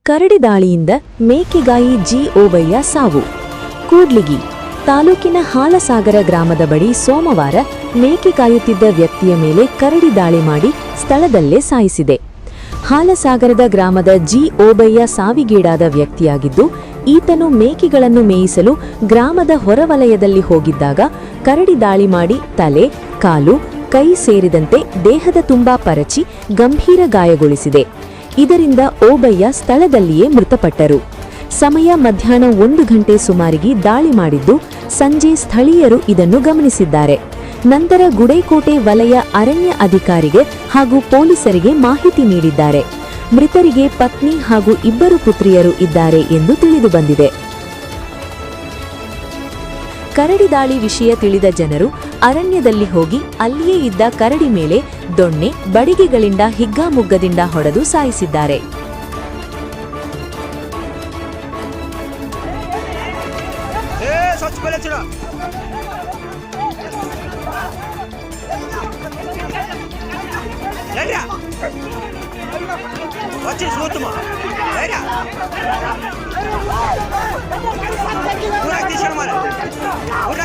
ಕರಡಿ ದಾಳಿಯಿಂದ ಮೇಕೆಗಾಯಿ ಜಿ ಓಬಯ್ಯ ಸಾವು. ಕೂಡ್ಲಿಗಿ ತಾಲೂಕಿನ ಹಾಲಸಾಗರ ಗ್ರಾಮದ ಬಳಿ ಸೋಮವಾರ ಮೇಕೆ ಕಾಯುತ್ತಿದ್ದ ವ್ಯಕ್ತಿಯ ಮೇಲೆ ಕರಡಿ ದಾಳಿ ಮಾಡಿ ಸ್ಥಳದಲ್ಲೇ ಸಾಯಿಸಿದೆ. ಹಾಲಸಾಗರದ ಗ್ರಾಮದ ಜಿ ಓಬಯ್ಯ ಸಾವಿಗೀಡಾದ ವ್ಯಕ್ತಿಯಾಗಿದ್ದು, ಈತನು ಮೇಕೆಗಳನ್ನು ಮೇಯಿಸಲು ಗ್ರಾಮದ ಹೊರವಲಯದಲ್ಲಿ ಹೋಗಿದ್ದಾಗ ಕರಡಿ ದಾಳಿ ಮಾಡಿ ತಲೆ, ಕಾಲು, ಕೈ ಸೇರಿದಂತೆ ದೇಹದ ತುಂಬಾ ಪರಚಿ ಗಂಭೀರ ಗಾಯಗೊಳಿಸಿದೆ. ಇದರಿಂದ ಓಬಯ್ಯ ಸ್ಥಳದಲ್ಲಿಯೇ ಮೃತಪಟ್ಟರು. ಸಮಯ ಮಧ್ಯಾಹ್ನ 1 ಗಂಟೆ ಸುಮಾರಿಗೆ ದಾಳಿ ಮಾಡಿದ್ದು, ಸಂಜೆ ಸ್ಥಳೀಯರು ಇದನ್ನು ಗಮನಿಸಿದ್ದಾರೆ. ನಂತರ ಗುಡೇಕೋಟೆ ವಲಯ ಅರಣ್ಯ ಅಧಿಕಾರಿಗೆ ಹಾಗೂ ಪೊಲೀಸರಿಗೆ ಮಾಹಿತಿ ನೀಡಿದ್ದಾರೆ. ಮೃತರಿಗೆ ಪತ್ನಿ ಹಾಗೂ 2 ಪುತ್ರಿಯರು ಇದ್ದಾರೆ ಎಂದು ತಿಳಿದುಬಂದಿದೆ. ಕರಡಿ ದಾಳಿ ವಿಷಯ ತಿಳಿದ ಜನರು ಅರಣ್ಯದಲ್ಲಿ ಹೋಗಿ ಅಲ್ಲಿಯೇ ಇದ್ದ ಕರಡಿ ಮೇಲೆ ದೊಣ್ಣೆ, ಬಡಿಗೆಗಳಿಂದ ಹಿಗ್ಗಾಮುಗ್ಗದಿಂದ ಹೊಡೆದು ಸಾಯಿಸಿದ್ದಾರೆ. पूरा